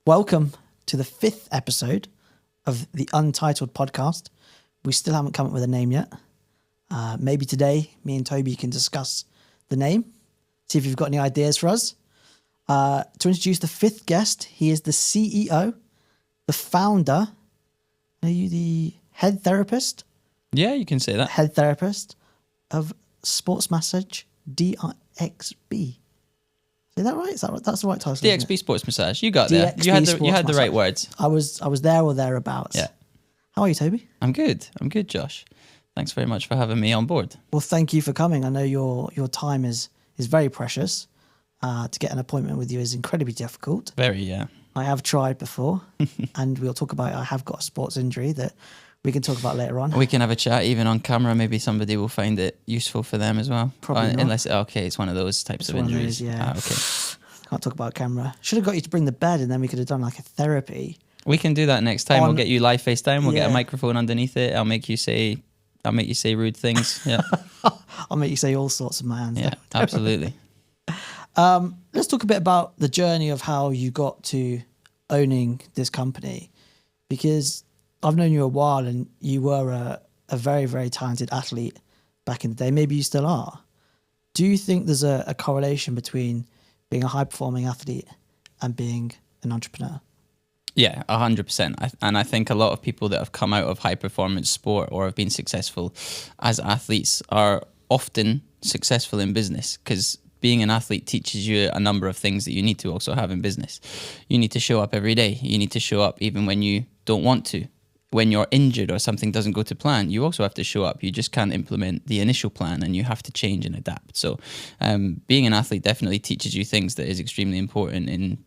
Welcome to the 5th episode of the Untitled podcast. We still haven't come up with a name yet. Maybe today, me and Toby can discuss the name, see if you've got any ideas for us. To introduce the 5th guest, he is the CEO, the founder. Are you the head therapist? Yeah, you can say that. Head therapist of Sports Massage DXB. Is that right? That's the right title? DXB Sports Massage. You got there. You had the right words. I was there or thereabouts. Yeah. How are you, Toby? I'm good, Josh. Thanks very much for having me on board. Well, thank you for coming. I know your time is very precious. To get an appointment with you is incredibly difficult. Very, yeah. I have tried before, and we'll talk about it. I have got a sports injury that we can talk about later on. We can have a chat even on camera. Maybe somebody will find it useful for them as well. Probably not. Unless, it's one of those types of injuries. Yeah. Okay. Can't talk about camera. Should have got you to bring the bed, and then we could have done like a therapy. We can do that next time. We'll get you live FaceTime. We'll get a Yeah. microphone underneath it. I'll make you say rude things. Yeah. I'll make you say all sorts of my hands. Yeah, absolutely. Let's talk a bit about the journey of how you got to owning this company, because I've known you a while and you were a very, very talented athlete back in the day. Maybe you still are. Do you think there's a correlation between being a high-performing athlete and being an entrepreneur? Yeah, 100%. And I think a lot of people that have come out of high-performance sport or have been successful as athletes are often successful in business, because being an athlete teaches you a number of things that you need to also have in business. You need to show up every day. You need to show up even when you don't want to. When you're injured or something doesn't go to plan, you also have to show up. You just can't implement the initial plan, and you have to change and adapt. So being an athlete definitely teaches you things that is extremely important in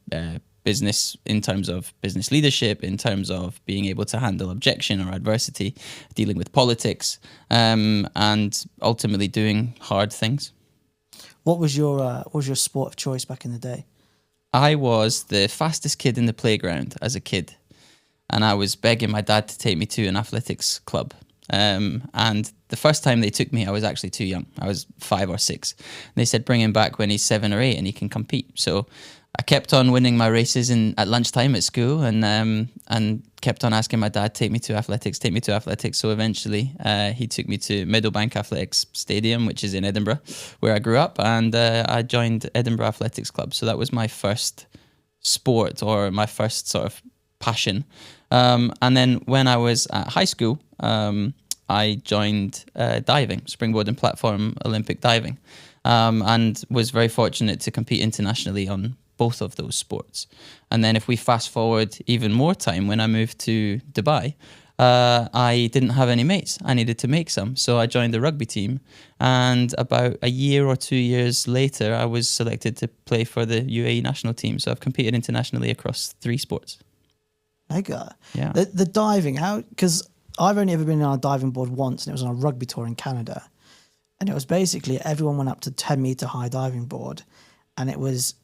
business, in terms of business leadership, in terms of being able to handle objection or adversity, dealing with politics, and ultimately doing hard things. What was your sport of choice back in the day? I was the fastest kid in the playground as a kid, and I was begging my dad to take me to an athletics club. And the first time they took me, I was actually too young. I was 5 or 6. They said, bring him back when he's 7 or 8 and he can compete. So I kept on winning my races at lunchtime at school, and kept on asking my dad, take me to athletics. So eventually he took me to Eubank Athletics Stadium, which is in Edinburgh, where I grew up, and I joined Edinburgh Athletics Club. So that was my first sport, or my first sort of passion. And then when I was at high school, I joined diving, springboard and platform Olympic diving, and was very fortunate to compete internationally on both of those sports. And then if we fast forward even more time, when I moved to Dubai, I didn't have any mates. I needed to make some. So I joined the rugby team, and about a year or 2 years later, I was selected to play for the UAE national team. So I've competed internationally across 3 sports. Mega. Yeah. The diving, because I've only ever been on a diving board once, and it was on a rugby tour in Canada. And it was basically everyone went up to 10-meter high diving board, and it was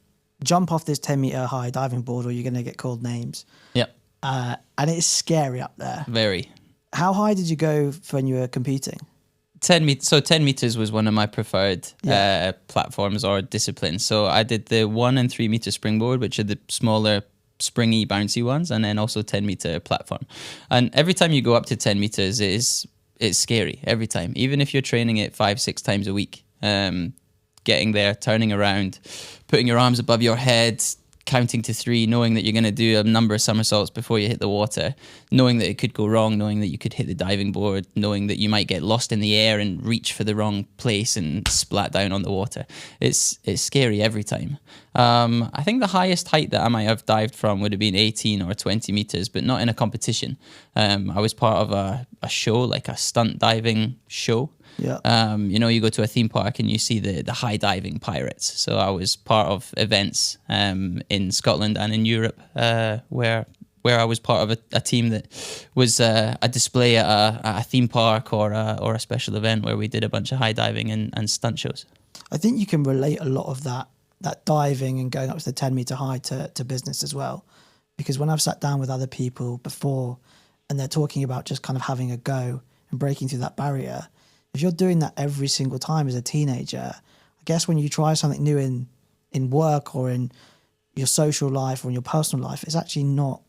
jump off this 10-meter high diving board or you're going to get called names. Yeah. And it's scary up there. Very. How high did you go when you were competing? 10 meters. So 10 meters was one of my preferred platforms or disciplines. So I did the 1 and 3 meter springboard, which are the smaller, springy, bouncy ones, and then also 10 meter platform. And every time you go up to 10 meters, it's scary every time, even if you're training it 5-6 times a week. Getting there, turning around, putting your arms above your head, counting to 3, knowing that you're going to do a number of somersaults before you hit the water, knowing that it could go wrong, knowing that you could hit the diving board, knowing that you might get lost in the air and reach for the wrong place and splat down on the water. It's scary every time. I think the highest height that I might have dived from would have been 18 or 20 meters, but not in a competition. I was part of a show, like a stunt diving show. Yeah. You go to a theme park and you see the high diving pirates. So I was part of events in Scotland and in Europe where I was part of a team that was a display at a theme park or a special event where we did a bunch of high diving and stunt shows. I think you can relate a lot of that diving and going up to the 10-meter high to business as well. Because when I've sat down with other people before and they're talking about just kind of having a go and breaking through that barrier, if you're doing that every single time as a teenager, I guess when you try something new in work or in your social life or in your personal life, it's actually not.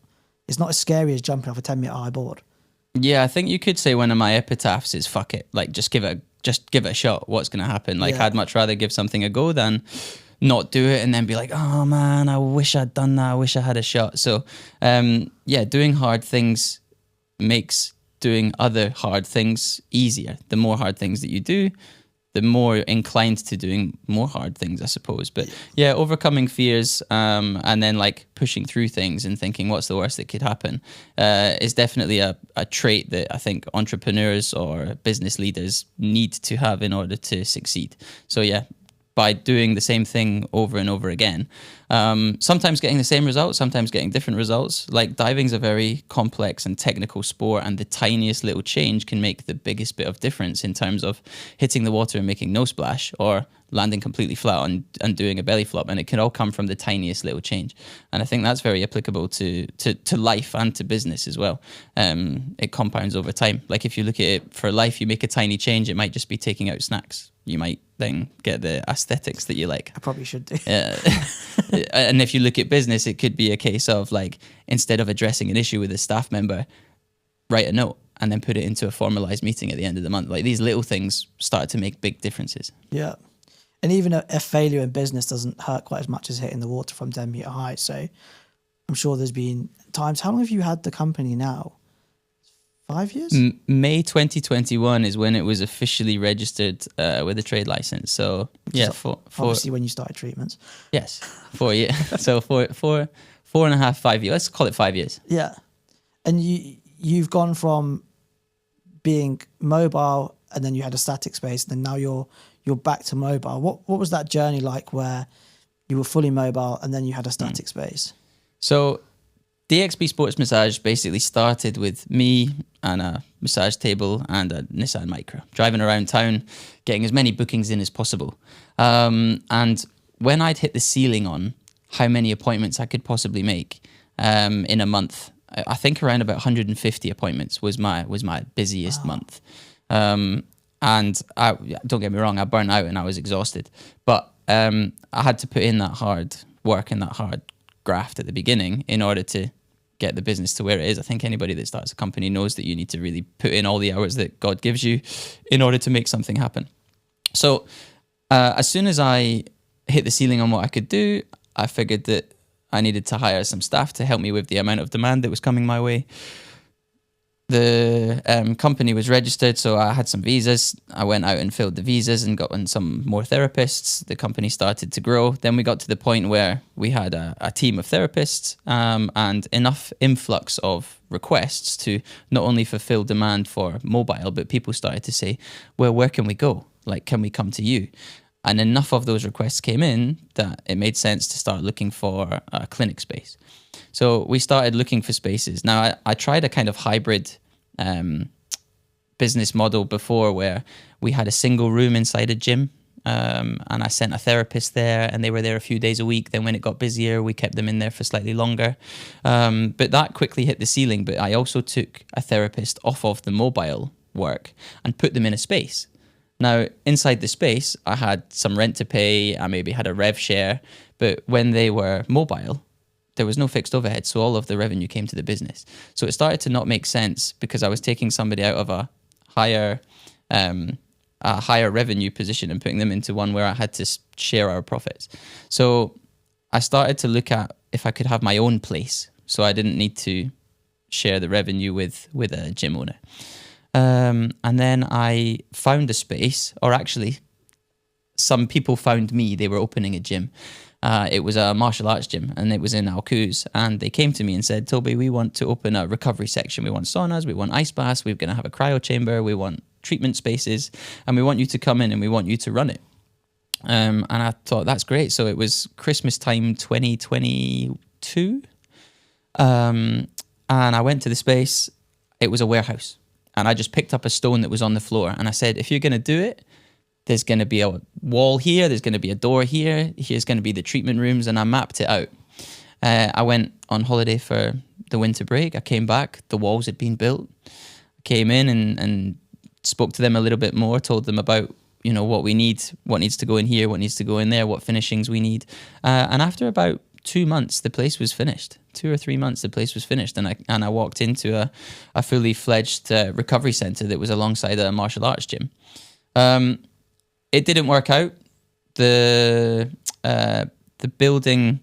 It's not as scary as jumping off a 10-meter high board. Yeah, I think you could say one of my epitaphs is "fuck it," like just give it a shot. What's going to happen? Like I'd much rather give something a go than not do it and then be like, oh man, I wish I'd done that. I wish I had a shot. So doing hard things makes doing other hard things easier. The more hard things that you do, the more inclined to doing more hard things, I suppose. But yeah, overcoming fears and then like pushing through things and thinking what's the worst that could happen is definitely a trait that I think entrepreneurs or business leaders need to have in order to succeed. So yeah, by doing the same thing over and over again, sometimes getting the same results, sometimes getting different results. Like diving's a very complex and technical sport, and the tiniest little change can make the biggest bit of difference in terms of hitting the water and making no splash, or landing completely flat and doing a belly flop. And it can all come from the tiniest little change. And I think that's very applicable to life and to business as well. It compounds over time. Like if you look at it for life, you make a tiny change, it might just be taking out snacks. You might then get the aesthetics that you like. I probably should do. And if you look at business, it could be a case of like, instead of addressing an issue with a staff member, write a note and then put it into a formalized meeting at the end of the month. Like these little things start to make big differences. Yeah. And even a failure in business doesn't hurt quite as much as hitting the water from 10 meter height. So I'm sure there's been times. How long have you had the company now? 5 years? May 2021 is when it was officially registered with a trade license. So yeah, obviously when you started treatments. Yes, 4 years. So four and a half, 5 years. Let's call it 5 years. Yeah, and you've gone from being mobile, and then you had a static space, and then now you're back to mobile. What was that journey like, where you were fully mobile and then you had a static space? So DXB Sports Massage basically started with me and a massage table and a Nissan Micra, driving around town, getting as many bookings in as possible. And when I'd hit the ceiling on how many appointments I could possibly make in a month, I think around about 150 appointments was my busiest month. And don't get me wrong, I burnt out and I was exhausted. But I had to put in that hard work and that hard graft at the beginning in order to get the business to where it is. I think anybody that starts a company knows that you need to really put in all the hours that God gives you in order to make something happen. So as soon as I hit the ceiling on what I could do, I figured that I needed to hire some staff to help me with the amount of demand that was coming my way. The company was registered, so I had some visas. I went out and filled the visas and got in some more therapists. The company started to grow. Then we got to the point where we had a team of therapists and enough influx of requests to not only fulfill demand for mobile, but people started to say, well, where can we go? Like, can we come to you? And enough of those requests came in that it made sense to start looking for a clinic space. So we started looking for spaces. Now, I tried a kind of hybrid business model before, where we had a single room inside a gym, and I sent a therapist there and they were there a few days a week. Then when it got busier, we kept them in there for slightly longer. But that quickly hit the ceiling. But I also took a therapist off of the mobile work and put them in a space. Now, inside the space, I had some rent to pay. I maybe had a rev share. But when they were mobile, there was no fixed overhead, so all of the revenue came to the business. So it started to not make sense because I was taking somebody out of a higher revenue position and putting them into one where I had to share our profits. So I started to look at if I could have my own place, so I didn't need to share the revenue with a gym owner. And then I found a space, or actually, some people found me. They were opening a gym. It was a martial arts gym, and it was in Alcuz. And they came to me and said, Toby, we want to open a recovery section. We want saunas, we want ice baths, we're going to have a cryo chamber, we want treatment spaces, and we want you to come in and we want you to run it. And I thought, that's great. So it was Christmas time 2022. And I went to the space. It was a warehouse. And I just picked up a stone that was on the floor. And I said, if you're going to do it, there's going to be a wall here. There's going to be a door here. Here's going to be the treatment rooms. And I mapped it out. I went on holiday for the winter break. I came back. The walls had been built. I came in and spoke to them a little bit more, told them about, what we need, what needs to go in here, what needs to go in there, what finishings we need. And after about 2 months, the place was finished. 2 or 3 months, the place was finished. And I walked into a fully fledged recovery center that was alongside a martial arts gym. It didn't work out. The building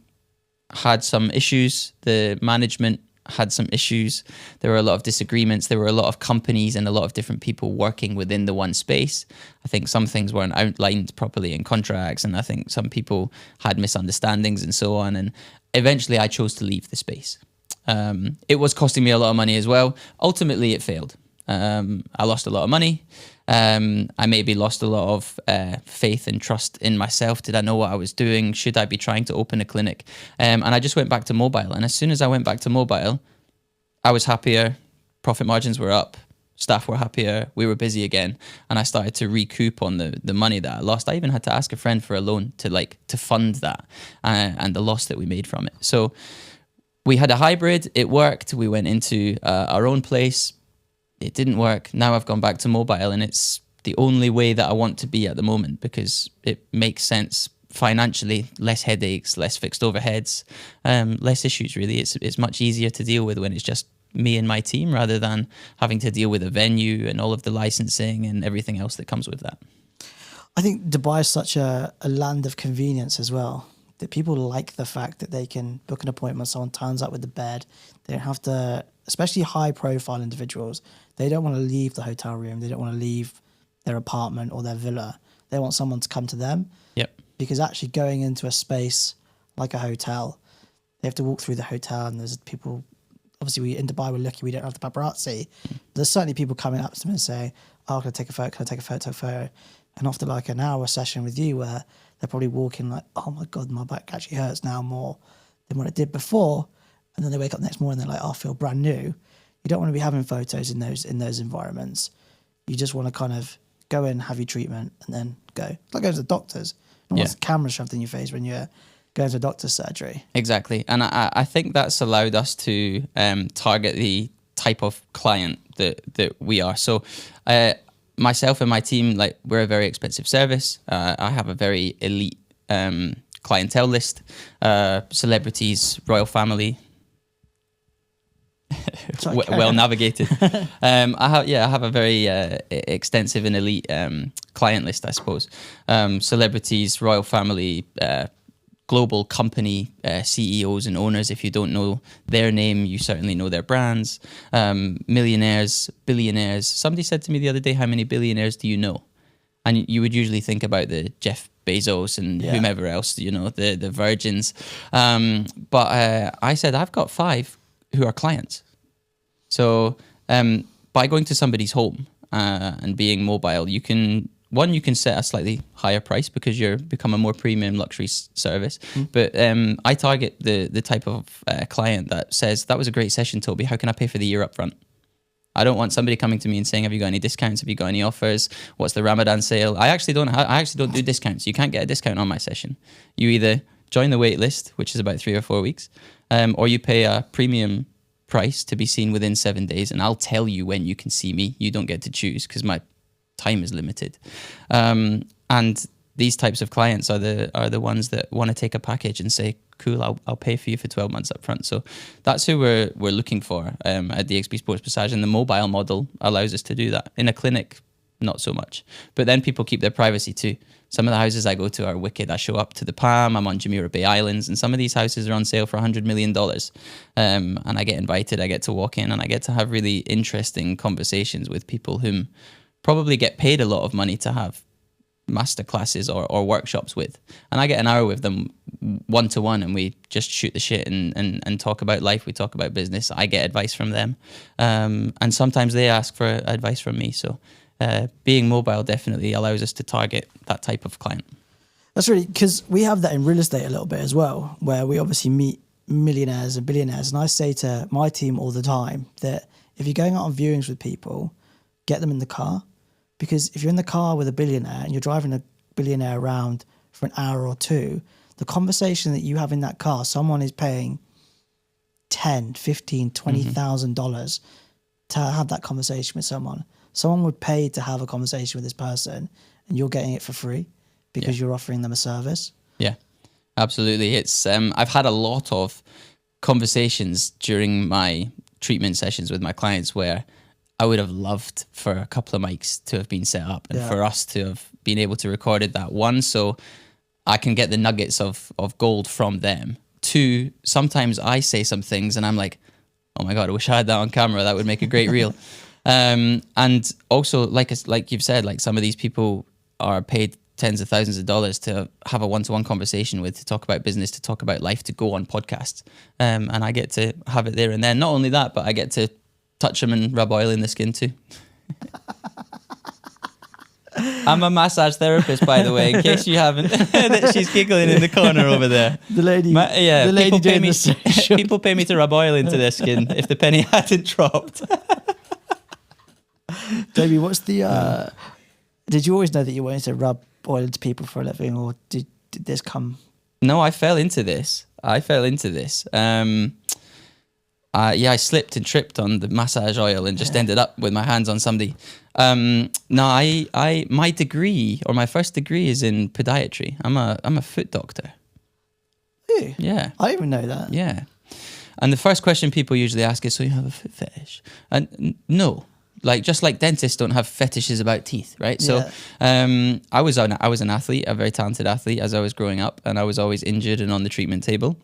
had some issues. The management had some issues. There were a lot of disagreements. There were a lot of companies and a lot of different people working within the one space. I think some things weren't outlined properly in contracts, and I think some people had misunderstandings and so on. And eventually I chose to leave the space. It was costing me a lot of money as well. Ultimately, it failed. I lost a lot of money. I maybe lost a lot of faith and trust in myself. Did I know what I was doing? Should I be trying to open a clinic? And I just went back to mobile. And as soon as I went back to mobile, I was happier. Profit margins were up. Staff were happier. We were busy again. And I started to recoup on the money that I lost. I even had to ask a friend for a loan to fund that and the loss that we made from it. So we had a hybrid. It worked. We went into our own place. It didn't work. Now I've gone back to mobile, and it's the only way that I want to be at the moment because it makes sense financially. Less headaches, less fixed overheads, less issues really. It's much easier to deal with when it's just me and my team rather than having to deal with a venue and all of the licensing and everything else that comes with that. I think Dubai is such a land of convenience as well, that people like the fact that they can book an appointment, someone turns up with the bed. They don't have to, especially high profile individuals, they don't want to leave the hotel room. They don't want to leave their apartment or their villa. They want someone to come to them. Yep. Because actually going into a space like a hotel, they have to walk through the hotel and there's people, obviously in Dubai, we're lucky we don't have the paparazzi. There's certainly people coming up to me and saying, oh, can I take a photo? Can I take a photo? And after like an hour session with you where they're probably walking like, oh my God, my back actually hurts now more than what it did before. And then they wake up the next morning and they're like, oh, I feel brand new. You don't want to be having photos in those environments. You just want to kind of go in, have your treatment, and then go. It's like going to the doctors. No one's camera shoved in your face when you're going to doctor's surgery. Exactly. And I think that's allowed us to target the type of client that we are. So myself and my team, like, we're a very expensive service. I have a very elite clientele list, celebrities, royal family, well navigated. I have a very extensive and elite client list, I suppose. Celebrities, royal family, global company CEOs and owners. If you don't know their name, you certainly know their brands. Millionaires, billionaires. Somebody said to me the other day, how many billionaires do you know? And you would usually think about the Jeff Bezos and whomever else, you know, the virgins. But I said, I've got 5 who are clients. So by going to somebody's home and being mobile, you can set a slightly higher price because you're become a more premium luxury service. But I target the type of client that says, that was a great session, Toby. How can I pay for the year up front? I don't want somebody coming to me and saying, have you got any discounts? Have you got any offers? What's the Ramadan sale? I actually don't do discounts. You can't get a discount on my session. You either join the wait list, which is about 3 or 4 weeks, or you pay a premium price to be seen within 7 days, and I'll tell you when you can see me. You don't get to choose because my time is limited. And these types of clients are the ones that want to take a package and say, cool, I'll pay for you for 12 months up front. So that's who we're looking for at DXB Sports Massage, and the mobile model allows us to do that. In a clinic, not so much. But then people keep their privacy too. Some of the houses I go to are wicked. I show up to the Palm, I'm on Jumeirah Bay Islands, and some of these houses are on sale for $100 million. And I get invited, I get to walk in, and I get to have really interesting conversations with people whom probably get paid a lot of money to have masterclasses or workshops with. And I get an hour with them one-to-one, and we just shoot the shit and talk about life. We talk about business. I get advice from them. And sometimes they ask for advice from me. So being mobile definitely allows us to target that type of client. That's really, because we have that in real estate a little bit as well, where we obviously meet millionaires and billionaires. And I say to my team all the time that if you're going out on viewings with people, get them in the car. Because if you're in the car with a billionaire and you're driving a billionaire around for an hour or two, the conversation that you have in that car, someone is paying $10,000, $15,000, $20,000 to have that conversation with someone. Someone would pay to have a conversation with this person, and you're getting it for free because you're offering them a service. Yeah. Absolutely. It's I've had a lot of conversations during my treatment sessions with my clients where I would have loved for a couple of mics to have been set up and for us to have been able to recorded that. One, so I can get the nuggets of gold from them. Two, sometimes I say some things and I'm like, oh my God, I wish I had that on camera. That would make a great reel. And also, like you've said, like some of these people are paid tens of thousands of dollars to have a one-to-one conversation with, to talk about business, to talk about life, to go on podcasts. And I get to have it there and then. Not only that, but I get to touch them and rub oil in the skin too. I'm a massage therapist, by the way, in case you haven't. She's giggling in the corner over there. The lady, the lady people pay me. People pay me to rub oil into their skin if the penny hadn't dropped. Toby, what's the? Did you always know that you wanted to rub oil into people for a living, or did this come? No, I fell into this. I slipped and tripped on the massage oil and just ended up with my hands on somebody. My degree, or my first degree, is in podiatry. I'm a foot doctor. Ew. Yeah. I didn't even know that. Yeah. And the first question people usually ask is, so you have a foot fetish? And no. Just like dentists don't have fetishes about teeth, right? So I was an athlete, a very talented athlete as I was growing up, and I was always injured and on the treatment table.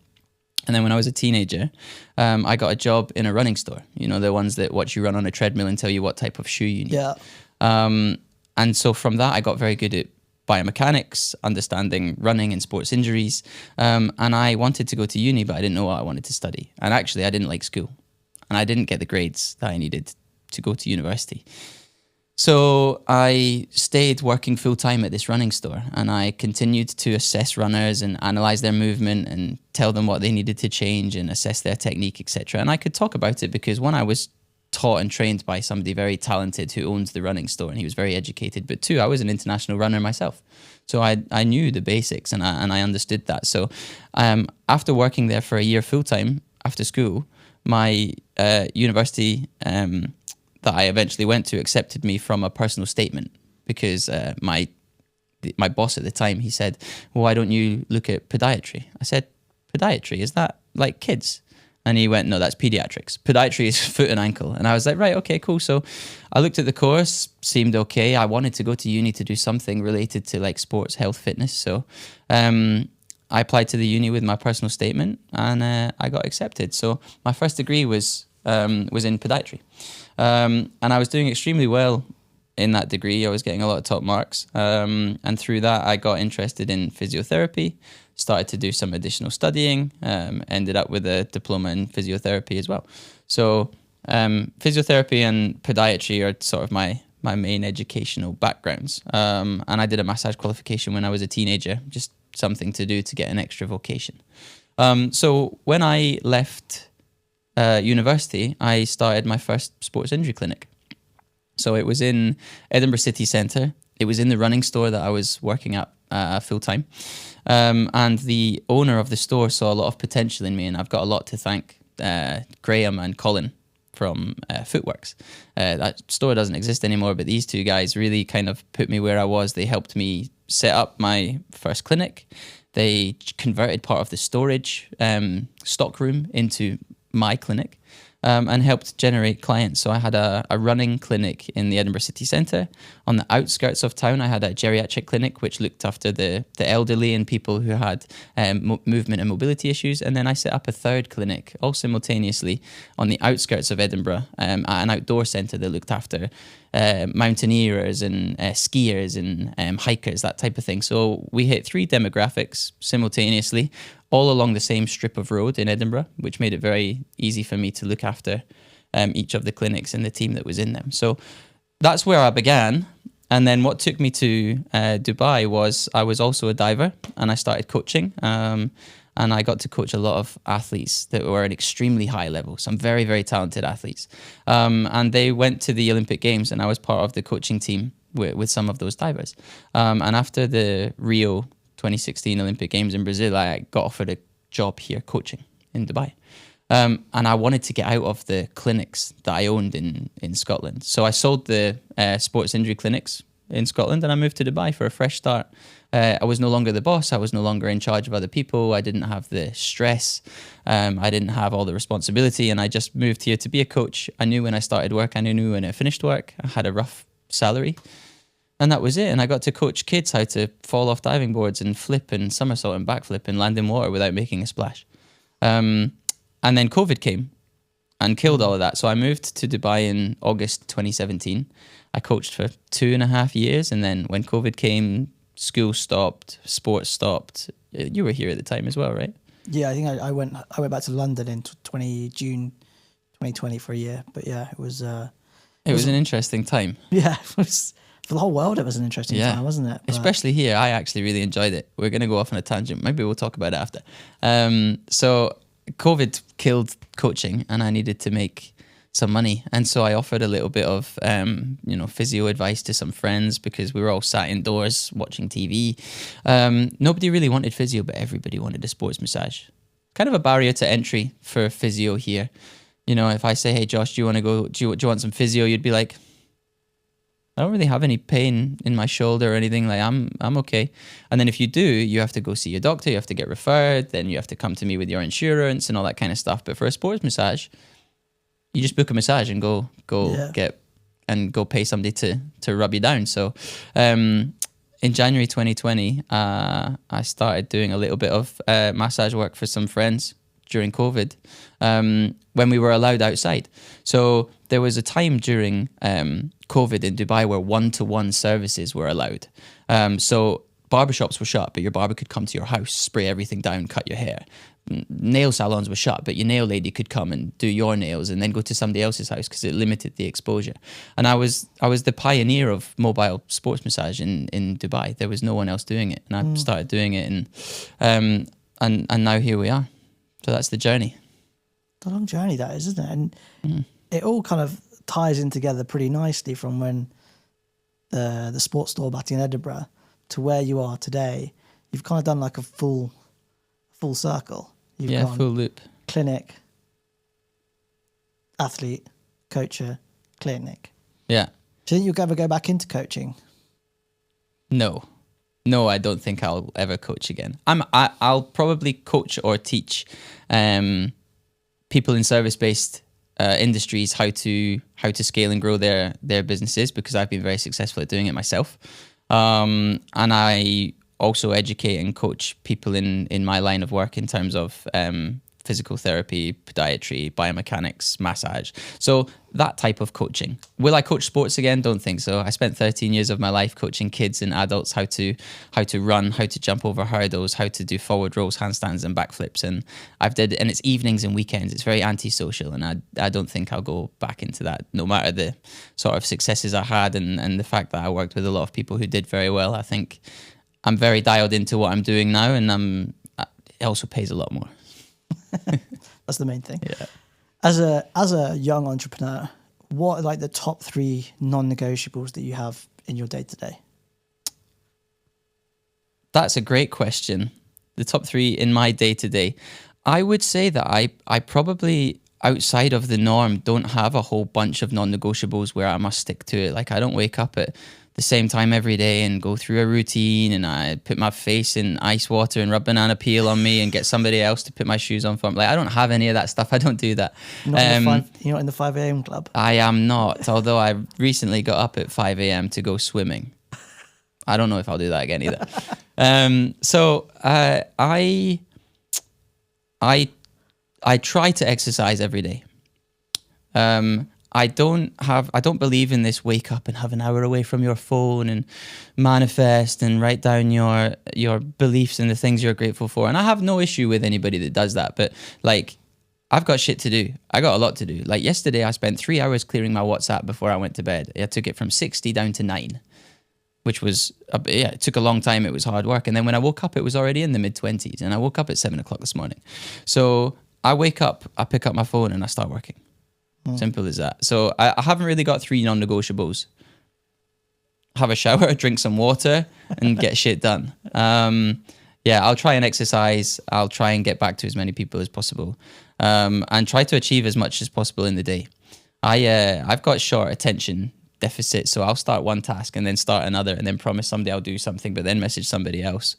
And then when I was a teenager, I got a job in a running store. You know, the ones that watch you run on a treadmill and tell you what type of shoe you need. Yeah. And so from that, I got very good at biomechanics, understanding running and sports injuries. And I wanted to go to uni, but I didn't know what I wanted to study. And actually, I didn't like school. And I didn't get the grades that I needed to go to university. So I stayed working full time at this running store, and I continued to assess runners and analyze their movement and tell them what they needed to change and assess their technique, etc. And I could talk about it because one, I was taught and trained by somebody very talented who owns the running store, and he was very educated. But two, I was an international runner myself, so I knew the basics and I understood that. So after working there for a year full time after school, my university that I eventually went to accepted me from a personal statement because my boss at the time, he said, well, why don't you look at podiatry? I said, podiatry, is that like kids? And he went, no, that's pediatrics. Podiatry is foot and ankle. And I was like, right, okay, cool. So I looked at the course, seemed okay. I wanted to go to uni to do something related to like sports, health, fitness. So I applied to the uni with my personal statement, and I got accepted. So my first degree was in podiatry. And I was doing extremely well in that degree. I was getting a lot of top marks. And through that, I got interested in physiotherapy, started to do some additional studying, ended up with a diploma in physiotherapy as well. So physiotherapy and podiatry are sort of my main educational backgrounds. And I did a massage qualification when I was a teenager, just something to do to get an extra vocation. So when I left university, I started my first sports injury clinic. So it was in Edinburgh City Centre. It was in the running store that I was working at full time. And the owner of the store saw a lot of potential in me, and I've got a lot to thank Graham and Colin from Footworks. That store doesn't exist anymore, but these two guys really kind of put me where I was. They helped me set up my first clinic. They converted part of the storage stock room into my clinic, and helped generate clients. So I had a running clinic in the Edinburgh City Centre. On the outskirts of town, I had a geriatric clinic which looked after the elderly and people who had movement and mobility issues. And then I set up a third clinic, all simultaneously, on the outskirts of Edinburgh, at an outdoor centre that looked after mountaineers and skiers and hikers, that type of thing. So we hit three demographics simultaneously, all along the same strip of road in Edinburgh, which made it very easy for me to look after each of the clinics and the team that was in them. So that's where I began. And then what took me to Dubai was I was also a diver, and I started coaching. And I got to coach a lot of athletes that were at extremely high level, some very, very talented athletes. And they went to the Olympic Games, and I was part of the coaching team with some of those divers. And after the Rio 2016 Olympic Games in Brazil, I got offered a job here coaching in Dubai. And I wanted to get out of the clinics that I owned in Scotland. So I sold the sports injury clinics in Scotland, and I moved to Dubai for a fresh start I was no longer the boss. I was no longer in charge of other people. I didn't have the stress. I didn't have all the responsibility, and I just moved here to be a coach. I knew when I started work. I knew when I finished work. I had a rough salary, and that was it. And I got to coach kids how to fall off diving boards and flip and somersault and backflip and land in water without making a splash. And then COVID came and killed all of that. So I moved to Dubai in August 2017. I coached for 2.5 years, and then when COVID came, school stopped, sports stopped. You were here at the time as well, right? Yeah, I think I went back to London in June 2020 for a year. But yeah, it was an interesting time. Yeah, it was, for the whole world. It was an interesting time, wasn't it? But especially here, I actually really enjoyed it. We're going to go off on a tangent. Maybe we'll talk about it after. So COVID killed coaching, and I needed to make some money, and so I offered a little bit of physio advice to some friends because we were all sat indoors watching TV. Nobody really wanted physio, but everybody wanted a sports massage. Kind of a barrier to entry for physio here. You know, if I say, "Hey Josh, do you want to go? Do you want some physio?" You'd be like, "I don't really have any pain in my shoulder or anything. Like I'm okay." And then if you do, you have to go see your doctor. You have to get referred. Then you have to come to me with your insurance and all that kind of stuff. But for a sports massage, you just book a massage and go pay somebody to rub you down. So in January 2020, I started doing a little bit of massage work for some friends during COVID when we were allowed outside. So there was a time during COVID in Dubai where one-to-one services were allowed. So barbershops were shut, but your barber could come to your house, spray everything down, cut your hair. Nail salons were shut, but your nail lady could come and do your nails and then go to somebody else's house because it limited the exposure. And I was the pioneer of mobile sports massage in Dubai. There was no one else doing it, and I started doing it, and now here we are. So that's the journey. It's a long journey that is, isn't it? And it all kind of ties in together pretty nicely from when the sports store back in Edinburgh to where you are today. You've kind of done like a full circle. You've gone full loop. Clinic, athlete, coacher, clinic. Yeah. Do you think you'll ever go back into coaching? No, I don't think I'll ever coach again. I'll probably coach or teach people in service-based industries how to scale and grow their businesses, because I've been very successful at doing it myself. And I also educate and coach people in my line of work in terms of physical therapy, podiatry, biomechanics, massage. So that type of coaching. Will I coach sports again? Don't think so. I spent 13 years of my life coaching kids and adults how to run, how to jump over hurdles, how to do forward rolls, handstands and backflips. And and it's evenings and weekends. It's very antisocial, and I don't think I'll go back into that, no matter the sort of successes I had and the fact that I worked with a lot of people who did very well. I think I'm very dialed into what I'm doing now, and it also pays a lot more. That's the main thing. Yeah. As a young entrepreneur, what are like the top 3 non-negotiables that you have in your day-to-day? That's a great question. The top 3 in my day-to-day. I would say that I probably, outside of the norm, don't have a whole bunch of non-negotiables where I must stick to it. Like, I don't wake up at the same time every day and go through a routine, and I put my face in ice water and rub banana peel on me and get somebody else to put my shoes on for me. Like, I don't have any of that stuff. I don't do that. You're not in the 5 a.m. club? I am not, although I recently got up at 5 a.m. to go swimming. I don't know if I'll do that again either. So I try to exercise every day. I don't believe in this wake up and have an hour away from your phone and manifest and write down your beliefs and the things you're grateful for. And I have no issue with anybody that does that, but like, I've got shit to do. I got a lot to do. Like yesterday, I spent 3 hours clearing my WhatsApp before I went to bed. I took it from 60 down to 9, which was, it took a long time. It was hard work. And then when I woke up, it was already in the mid-20s, and I woke up at 7 o'clock this morning. So I wake up, I pick up my phone and I start working. Simple as that. So I haven't really got 3 non-negotiables. Have a shower, drink some water, and get shit done. I'll try and exercise. I'll try and get back to as many people as possible, and try to achieve as much as possible in the day. I've got short attention deficit. So I'll start one task and then start another and then promise somebody I'll do something, but then message somebody else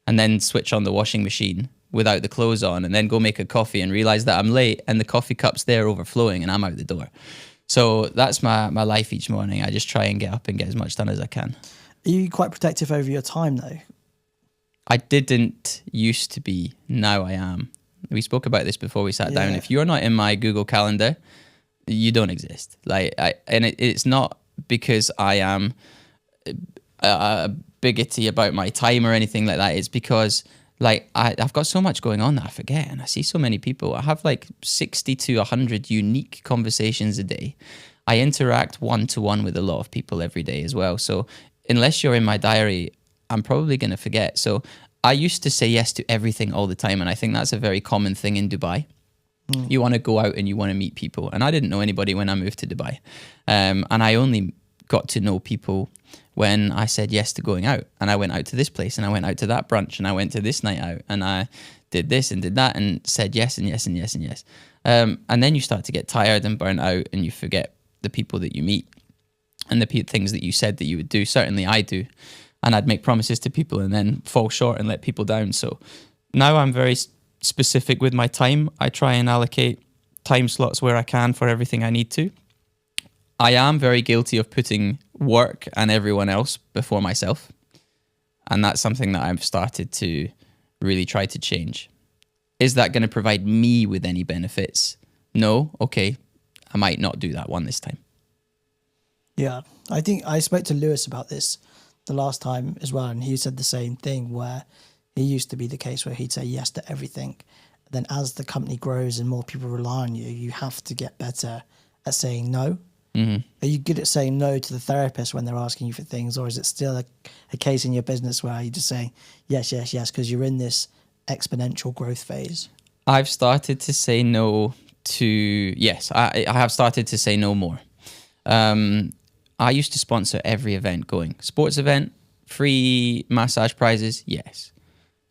and then switch on the washing machine without the clothes on and then go make a coffee and realize that I'm late and the coffee cup's there overflowing and I'm out the door. So that's my life each morning. I just try and get up and get as much done as I can. Are you quite protective over your time though? I didn't used to be. Now I am. We spoke about this before we sat down. If you're not in my Google Calendar, you don't exist. It's not because I am bigoty about my time or anything like that. It's because I've got so much going on that I forget, and I see so many people. I have 60 to 100 unique conversations a day. I interact one-to-one with a lot of people every day as well. So unless you're in my diary, I'm probably going to forget. So I used to say yes to everything all the time, and I think that's a very common thing in Dubai. You want to go out and you want to meet people. And I didn't know anybody when I moved to Dubai. And I only got to know people when I said yes to going out. And I went out to this place and I went out to that brunch and I went to this night out and I did this and did that and said yes and yes and yes and yes. And then you start to get tired and burnt out and you forget the people that you meet and the things that you said that you would do. Certainly I do. And I'd make promises to people and then fall short and let people down. So now I'm very specific with my time. I try and allocate time slots where I can for everything I need to. I am very guilty of putting work and everyone else before myself. And that's something that I've started to really try to change. Is that going to provide me with any benefits? No? Okay. I might not do that one this time. Yeah. I think I spoke to Lewis about this the last time as well. And he said the same thing where it used to be the case where he'd say yes to everything. Then as the company grows and more people rely on you, you have to get better at saying no. Mm-hmm. Are you good at saying no to the therapist when they're asking you for things, or is it still a case in your business where you're just saying yes, yes, yes, because you're in this exponential growth phase? I've started to say no to, yes, I have started to say no more. I used to sponsor every event going. Sports event, free massage prizes, yes.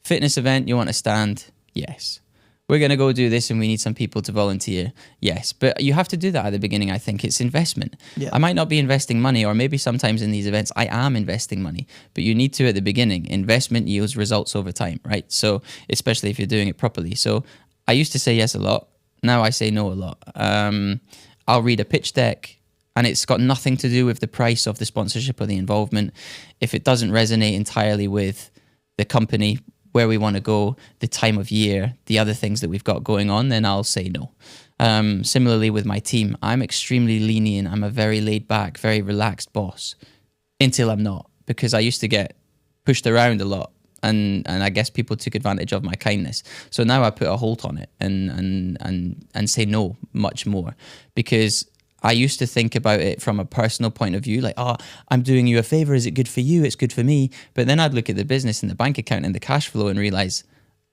Fitness event, you want to stand, yes. We're going to go do this and we need some people to volunteer. Yes, but you have to do that at the beginning, I think. It's investment. Yeah. I might not be investing money, or maybe sometimes in these events I am investing money, but you need to at the beginning. Investment yields results over time, right? So especially if you're doing it properly. So I used to say yes a lot. Now I say no a lot. I'll read a pitch deck and it's got nothing to do with the price of the sponsorship or the involvement. If it doesn't resonate entirely with the company, where we want to go, the time of year, the other things that we've got going on, then I'll say no. Similarly with my team, I'm extremely lenient. I'm a very laid back, very relaxed boss until I'm not, because I used to get pushed around a lot. And I guess people took advantage of my kindness. So now I put a halt on it and say no much more, because I used to think about it from a personal point of view, like, oh, I'm doing you a favor. Is it good for you? It's good for me. But then I'd look at the business and the bank account and the cash flow and realize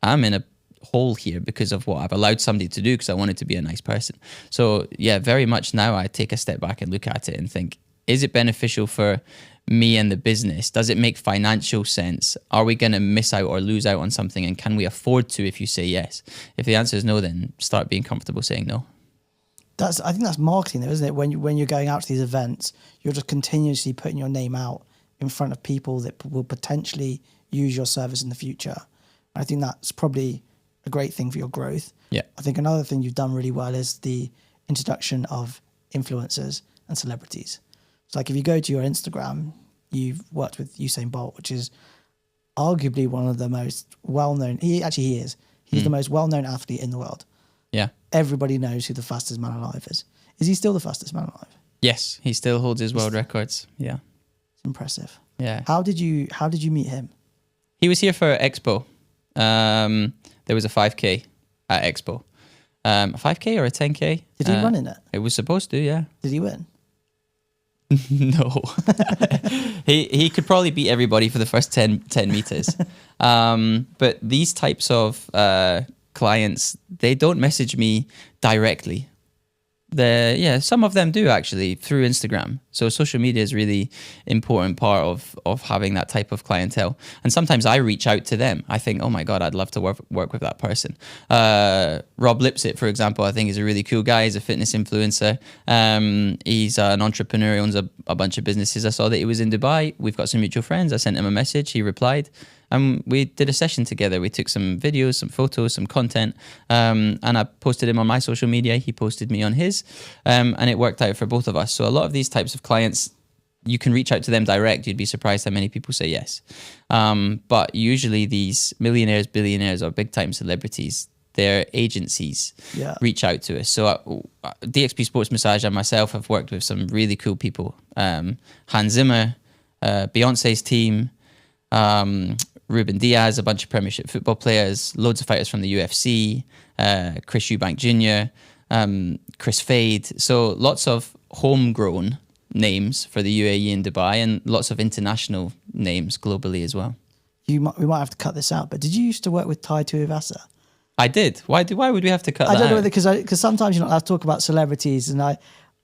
I'm in a hole here because of what I've allowed somebody to do because I wanted to be a nice person. So yeah, very much now I take a step back and look at it and think, is it beneficial for me and the business? Does it make financial sense? Are we going to miss out or lose out on something? And can we afford to if you say yes? If the answer is no, then start being comfortable saying no. I think that's marketing though, isn't it? When you're going out to these events, you're just continuously putting your name out in front of people that will potentially use your service in the future. I think that's probably a great thing for your growth. Yeah. I think another thing you've done really well is the introduction of influencers and celebrities. So like if you go to your Instagram, you've worked with Usain Bolt, which is arguably one of the most well-known. He is. He's the most well-known athlete in the world. Yeah. Everybody knows who the fastest man alive is. Is he still the fastest man alive? Yes, he still holds his world records. Yeah. It's impressive. Yeah. How did you meet him? He was here for Expo. There was a 5K at Expo. A 5K or a 10K? Did he run in it? It was supposed to, yeah. Did he win? No. He could probably beat everybody for the first 10 meters. But these types of clients, they don't message me directly. Some of them do actually through Instagram. So social media is really important part of having that type of clientele. And sometimes I reach out to them. I think, oh my God, I'd love to work with that person. Rob Lipsett, for example, I think is a really cool guy. He's a fitness influencer. He's an entrepreneur. He owns a bunch of businesses. I saw that he was in Dubai. We've got some mutual friends. I sent him a message. He replied. And we did a session together. We took some videos, some photos, some content, and I posted him on my social media. He posted me on his, and it worked out for both of us. So a lot of these types of clients, you can reach out to them direct. You'd be surprised how many people say yes. But usually these millionaires, billionaires, or big-time celebrities, their agencies reach out to us. So DXP Sports Massage and myself have worked with some really cool people. Hans Zimmer, Beyonce's team, Ruben Diaz, a bunch of Premiership football players, loads of fighters from the UFC, Chris Eubank Jr., Chris Fade. So lots of homegrown names for the UAE and Dubai, and lots of international names globally as well. We might have to cut this out, but did you used to work with Tai Tuivasa? I did. Why would we have to cut that out? I don't know, because sometimes you're not allowed to talk about celebrities, and I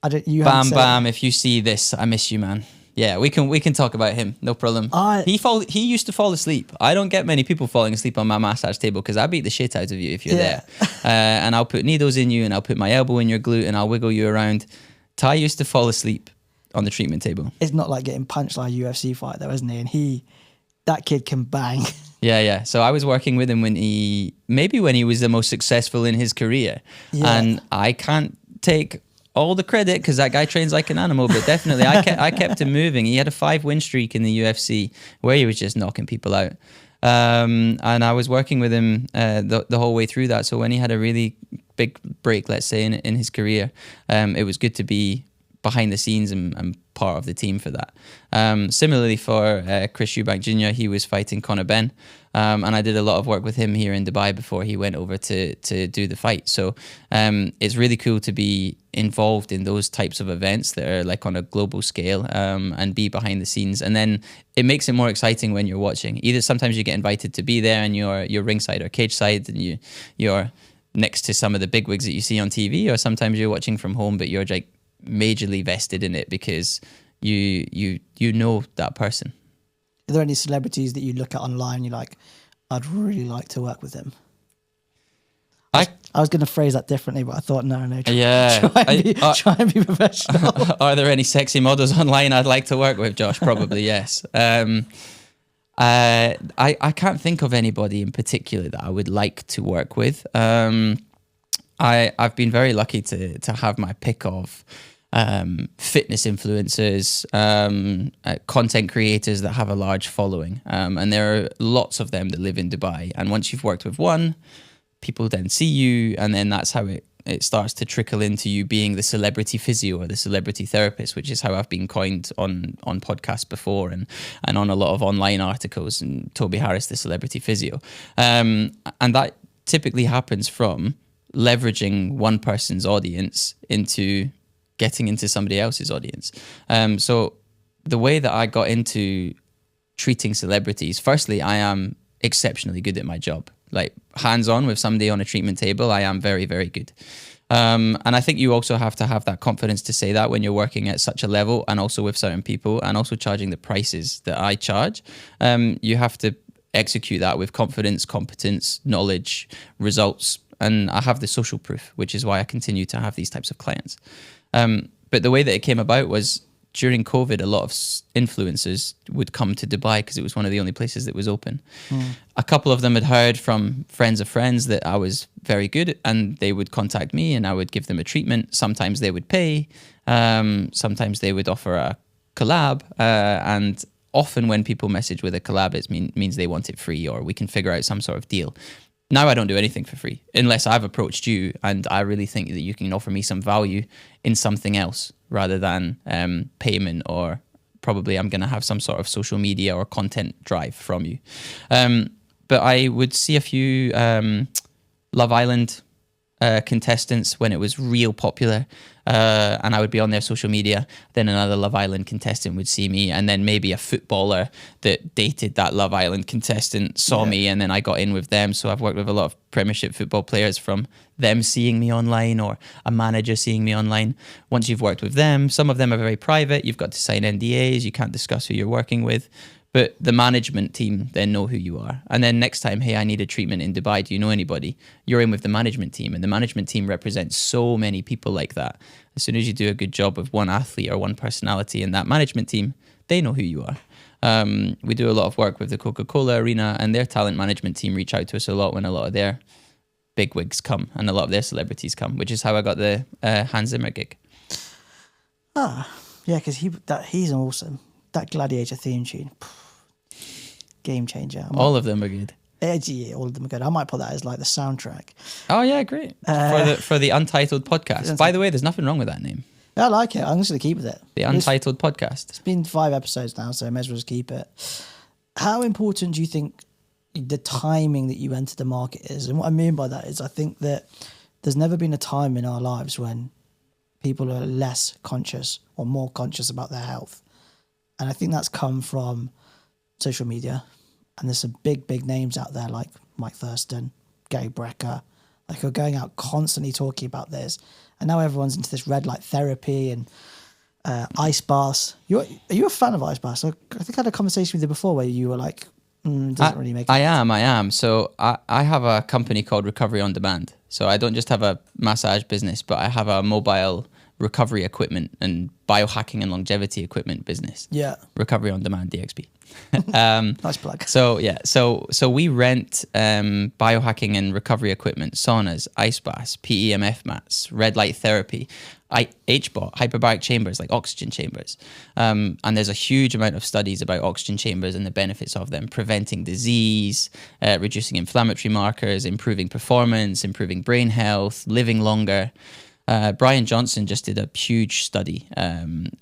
don't. You Bam Bam, if you see this, I miss you, man. Yeah, we can talk about him, no problem. He used to fall asleep. I don't get many people falling asleep on my massage table because I beat the shit out of you if you're there. And I'll put needles in you, and I'll put my elbow in your glute, and I'll wiggle you around. Tai used to fall asleep on the treatment table. It's not like getting punched like a UFC fight though, isn't he? And that kid can bang. Yeah. So I was working with him when he was the most successful in his career. Yeah. And I can't take all the credit because that guy trains like an animal, but definitely I kept him moving. He had a 5-win streak in the UFC where he was just knocking people out. And I was working with him the whole way through that. So when he had a really big break, let's say, in his career, it was good to be behind the scenes and part of the team for that. Similarly for Chris Eubank Jr., he was fighting Conor Benn, and I did a lot of work with him here in Dubai before he went over to do the fight. So it's really cool to be involved in those types of events that are like on a global scale, and be behind the scenes. And then it makes it more exciting when you're watching. Either sometimes you get invited to be there and you're ringside or cage side and you're next to some of the bigwigs that you see on TV, or sometimes you're watching from home but you're like majorly vested in it because you know that person. Are there any celebrities that you look at online you're like, I'd really like to work with him? I was going to phrase that differently, but I thought no. Try and be professional. Are there any sexy models online I'd like to work with, Josh? Probably yes. I can't think of anybody in particular that I would like to work with. I've been very lucky to have my pick of fitness influencers, content creators that have a large following, and there are lots of them that live in Dubai. And once you've worked with one, people then see you, and then that's how it starts to trickle into you being the celebrity physio or the celebrity therapist, which is how I've been coined on podcasts before and on a lot of online articles, and Toby Harris, the celebrity physio. And that typically happens from leveraging one person's audience into getting into somebody else's audience. So the way that I got into treating celebrities, firstly, I am exceptionally good at my job. Like hands-on with somebody on a treatment table, I am very, very good. And I think you also have to have that confidence to say that when you're working at such a level and also with certain people and also charging the prices that I charge. You have to execute that with confidence, competence, knowledge, results. And I have the social proof, which is why I continue to have these types of clients. But the way that it came about was during COVID, a lot of influencers would come to Dubai because it was one of the only places that was open. A couple of them had heard from friends of friends that I was very good, and they would contact me and I would give them a treatment. Sometimes they would pay, sometimes they would offer a collab, and often when people message with a collab, it means they want it free or we can figure out some sort of deal. Now I don't do anything for free unless I've approached you and I really think that you can offer me some value in something else rather than payment, or probably I'm going to have some sort of social media or content drive from you. But I would see a few Love Island contestants when it was real popular, and I would be on their social media. Then another Love Island contestant would see me, and then maybe a footballer that dated that Love Island contestant saw me, and then I got in with them. So I've worked with a lot of Premiership football players from them seeing me online, or a manager seeing me online. Once you've worked with them, some of them are very private. You've got to sign NDAs. You can't discuss who you're working with. But the management team then know who you are. And then next time, hey, I need a treatment in Dubai. Do you know anybody? You're in with the management team. And the management team represents so many people like that. As soon as you do a good job of one athlete or one personality in that management team, they know who you are. We do a lot of work with the Coca-Cola Arena, and their talent management team reach out to us a lot when a lot of their bigwigs come and a lot of their celebrities come, which is how I got the Hans Zimmer gig. Yeah, because he's awesome. That Gladiator theme tune. Game changer. All of them are good. Yeah, all of them are good. I might put that as like the soundtrack. Oh yeah, great. For the Untitled podcast. By the way, there's nothing wrong with that name. I like it. I'm just going to keep with it. The Untitled podcast. It's been 5 episodes now, so I may as well just keep it. How important do you think the timing that you enter the market is? And what I mean by that is I think that there's never been a time in our lives when people are less conscious or more conscious about their health. And I think that's come from social media. And there's some big names out there like Mike Thurston, Gary Brecker, like who are going out constantly talking about this. And now everyone's into this red light therapy and ice baths. Are you a fan of ice baths? I think I had a conversation with you before where you were like, doesn't really make sense. I am. So I have a company called Recovery on Demand. So I don't just have a massage business, but I have a mobile recovery equipment and biohacking and longevity equipment business. Yeah. Recovery on Demand, DXB. Nice plug. So we rent biohacking and recovery equipment, saunas, ice baths, PEMF mats, red light therapy, HBOT, hyperbaric chambers, like oxygen chambers. And there's a huge amount of studies about oxygen chambers and the benefits of them, preventing disease, reducing inflammatory markers, improving performance, improving brain health, living longer. Brian Johnson just did a huge study,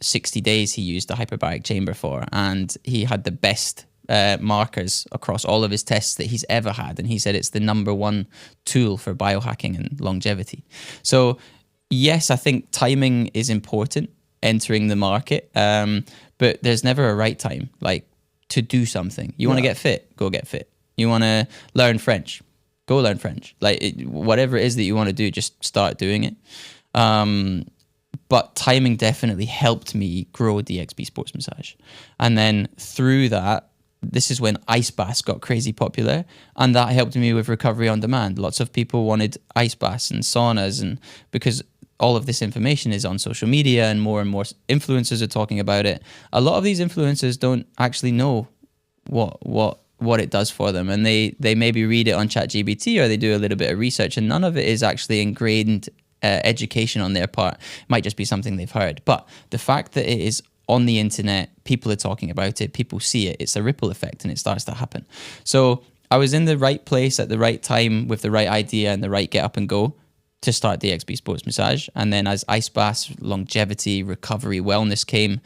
60 days he used the hyperbaric chamber for, and he had the best markers across all of his tests that he's ever had. And he said it's the number one tool for biohacking and longevity. So yes, I think timing is important entering the market, but there's never a right time, like to do something. You want to get fit, go get fit. You want to learn French, go learn French. Whatever it is that you want to do, just start doing it. But timing definitely helped me grow DXB Sports Massage. And then through that, this is when ice baths got crazy popular, and that helped me with Recovery on Demand. Lots of people wanted ice baths and saunas, and because all of this information is on social media and more influencers are talking about it, a lot of these influencers don't actually know what it does for them, and they maybe read it on ChatGPT or they do a little bit of research, and none of it is actually ingrained education on their part. It might just be something they've heard. But the fact that it is on the internet, people are talking about it, people see it, it's a ripple effect and it starts to happen. So I was in the right place at the right time with the right idea and the right get up and go to start DXB Sports Massage. And then as ice baths, longevity, recovery, wellness came,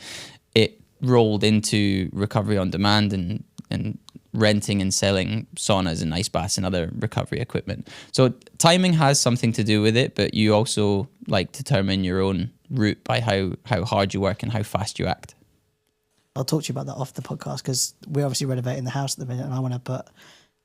it rolled into Recovery on Demand and renting and selling saunas and ice baths and other recovery equipment. So timing has something to do with it, but you also determine your own route by how hard you work and how fast you act. I'll talk to you about that off the podcast because we're obviously renovating the house at the minute, and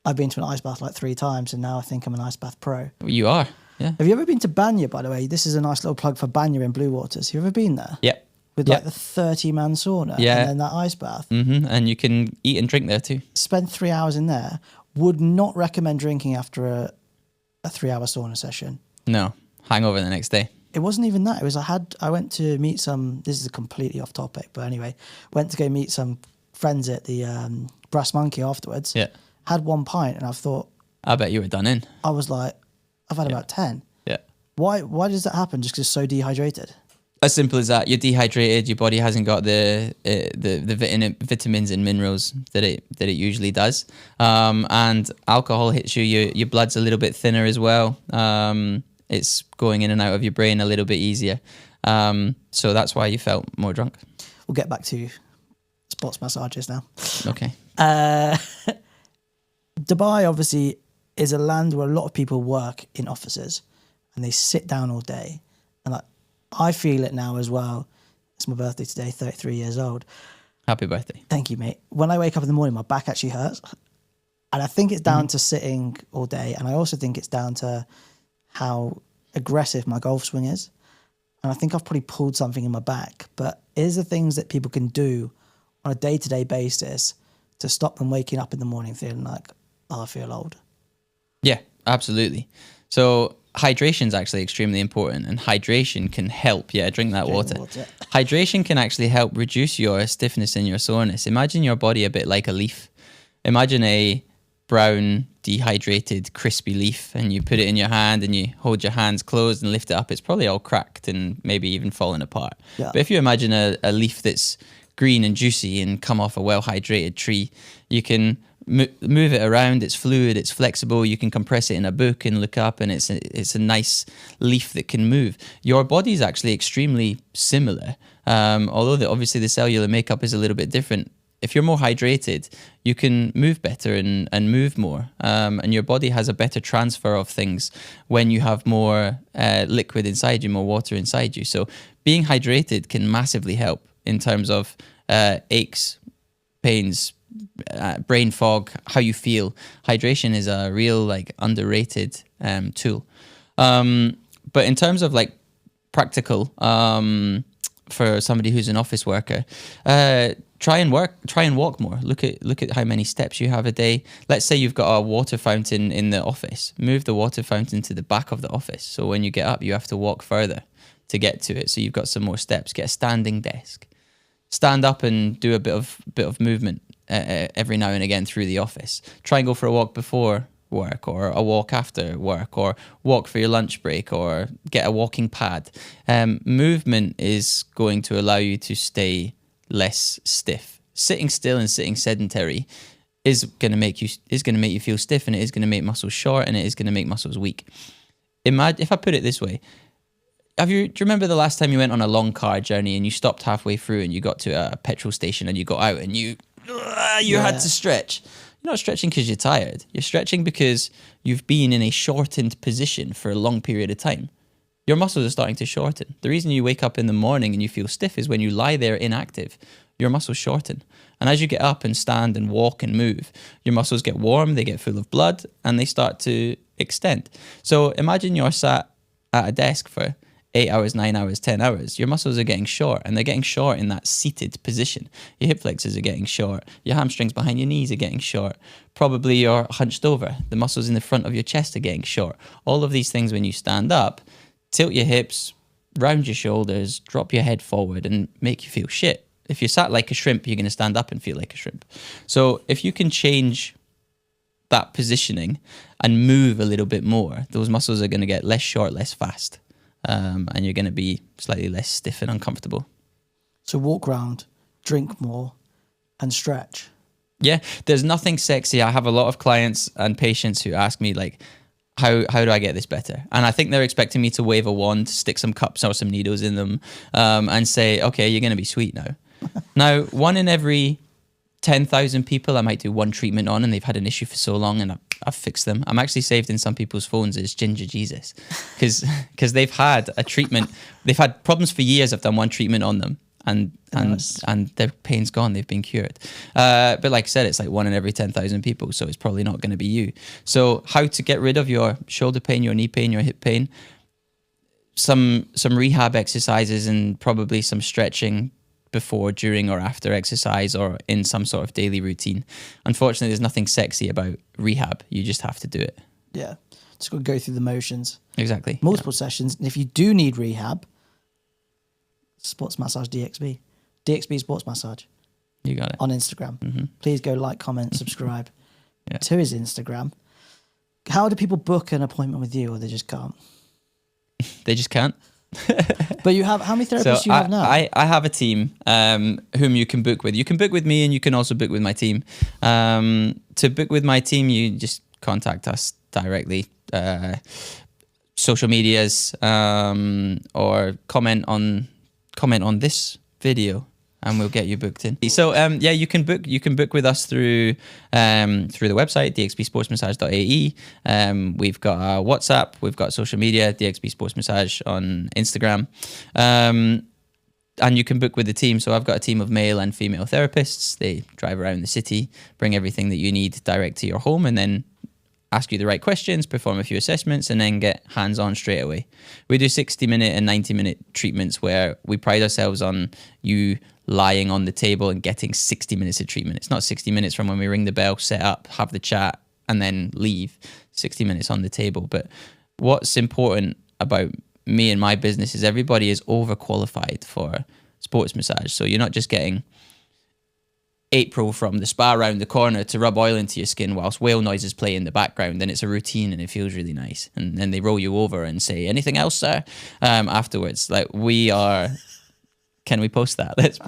I've been to an ice bath 3 times, and now I think I'm an ice bath pro. You are, yeah. Have you ever been to Banya, by the way? This is a nice little plug for Banya in Blue Waters. Have you ever been there? Yeah. With the 30-man sauna and then that ice bath. Mm-hmm. And you can eat and drink there too. Spend 3 hours in there. Would not recommend drinking after a 3-hour sauna session. No. Hangover the next day. It wasn't even that. It was I went to meet some, this is completely off topic, but anyway, went to go meet some friends at the Brass Monkey afterwards. Yeah. Had 1 pint and I thought... I bet you were done in. I was like, I've had about 10. Yeah. Why does that happen? Just because so dehydrated? As simple as that. You're dehydrated. Your body hasn't got the vitamins and minerals that it usually does. And alcohol hits you. Your blood's a little bit thinner as well. It's going in and out of your brain a little bit easier. So that's why you felt more drunk. We'll get back to sports massages now. Okay. Dubai obviously is a land where a lot of people work in offices. and they sit down all day. And like, I feel it now as well. It's my birthday today, 33 years old. Happy birthday. Thank you, mate. When I wake up in the morning, my back actually hurts. And I think it's down to sitting all day. And I also think it's down to how aggressive my golf swing is. And I think I've probably pulled something in my back. But is the things that people can do on a day-to-day basis to stop them waking up in the morning feeling like, oh, I feel old? Yeah, absolutely. So hydration is actually extremely important, and hydration can help. Yeah, drink that water. Hydration can actually help reduce your stiffness and your soreness. Imagine your body a bit like a leaf. Imagine a brown, dehydrated, crispy leaf, and you put it in your hand and you hold your hands closed and lift it up. It's probably all cracked and maybe even falling apart. Yeah. But if you imagine a leaf that's green and juicy and come off a well-hydrated tree, you can move it around. It's fluid, it's flexible. You can compress it in a book and look up, and it's a nice leaf that can move. Your body is actually extremely similar, although obviously the cellular makeup is a little bit different. If you're more hydrated, you can move better and move more, and your body has a better transfer of things when you have more liquid inside you, more water inside you. So being hydrated can massively help in terms of aches, pains, brain fog, how you feel. Hydration is a real underrated tool. But in terms of practical, for somebody who's an office worker, try and walk more. Look at how many steps you have a day. Let's say you've got a water fountain in the office. Move the water fountain to the back of the office. So when you get up, you have to walk further to get to it. So you've got some more steps. Get a standing desk. Stand up and do a bit of movement every now and again through the office. Try and go for a walk before work, or a walk after work, or walk for your lunch break, or get a walking pad. Movement is going to allow you to stay less stiff. Sitting still and sitting sedentary is going to make you feel stiff, and it is going to make muscles short, and it is going to make muscles weak. If I put it this way, do you remember the last time you went on a long car journey and you stopped halfway through and you got to a petrol station and you got out and you had to stretch? You're not stretching because you're tired. You're stretching because you've been in a shortened position for a long period of time. Your muscles are starting to shorten. The reason you wake up in the morning and you feel stiff is when you lie there inactive, your muscles shorten. And as you get up and stand and walk and move, your muscles get warm, they get full of blood, and they start to extend. So imagine you're sat at a desk for 8 hours, 9 hours, 10 hours, your muscles are getting short, and they're getting short in that seated position. Your hip flexors are getting short. Your hamstrings behind your knees are getting short. Probably you're hunched over. The muscles in the front of your chest are getting short. All of these things, when you stand up, tilt your hips, round your shoulders, drop your head forward, and make you feel shit. If you're sat like a shrimp, you're going to stand up and feel like a shrimp. So if you can change that positioning and move a little bit more, those muscles are going to get less short, less fast. And you're going to be slightly less stiff and uncomfortable. So walk around, drink more, and stretch. Yeah, there's nothing sexy. I have a lot of clients and patients who ask me, how do I get this better? And I think they're expecting me to wave a wand, stick some cups or some needles in them, and say, okay, you're going to be sweet now. Now, 1 in every 10,000 people I might do one treatment on, and they've had an issue for so long, and I've fixed them. I'm actually saved in some people's phones as Ginger Jesus, because they've had a treatment. They've had problems for years. I've done one treatment on them, and their pain's gone. They've been cured. But like I said, it's 1 in every 10,000 people, so it's probably not going to be you. So how to get rid of your shoulder pain, your knee pain, your hip pain? Some rehab exercises and probably some stretching before, during, or after exercise, or in some sort of daily routine. Unfortunately, there's nothing sexy about rehab. You just have to do it. Yeah, just got to go through the motions. Exactly. Multiple sessions. And if you do need rehab, Sports Massage DXB Sports Massage. You got it. On Instagram. Mm-hmm. Please go like, comment, subscribe yeah. to his Instagram. How do people book an appointment with you, or they just can't? They just can't. But you have, how many therapists do you have now? I have a team whom you can book with. You can book with me, and you can also book with my team. To book with my team, you just contact us directly, social medias, or comment on this video. and we'll get you booked in. So yeah, you can book with us through the website dxbsportsmassage.ae. We've got our WhatsApp, we've got social media, DXB Sports Massage on Instagram. And you can book with the team. So I've got a team of male and female therapists. They drive around the city, bring everything that you need direct to your home, and then ask you the right questions, perform a few assessments, and then get hands-on straight away. We do 60-minute and 90-minute treatments where we pride ourselves on you lying on the table and getting 60 minutes of treatment. It's not 60 minutes from when we ring the bell, set up, have the chat, and then leave. 60 minutes on the table. But what's important about me and my business is everybody is overqualified for sports massage. So you're not just getting April from the spa around the corner to rub oil into your skin whilst whale noises play in the background, and it's a routine and it feels really nice. And then they roll you over and say, anything else, sir? Afterwards, like we are... Can we post that? Let's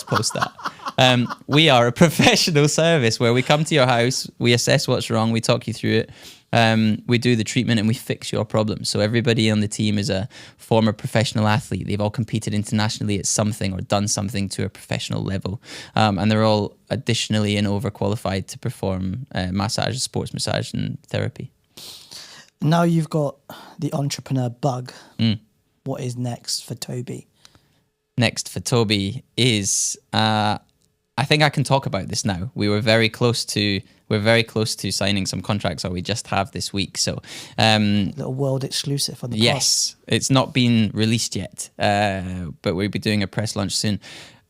post that. We are a professional service where we come to your house, we assess what's wrong, we talk you through it. We do the treatment and we fix your problems. So everybody on the team is a former professional athlete. They've all competed internationally at something or done something to a professional level. And they're all additionally and overqualified to perform massage, sports massage and therapy. Now you've got the entrepreneur bug. What is next for Toby? Next for Toby is... I think I can talk about this now. We're very close to signing some contracts, or we just have this week. So, little world exclusive on the pod. Yes, it's not been released yet, but we'll be doing a press launch soon.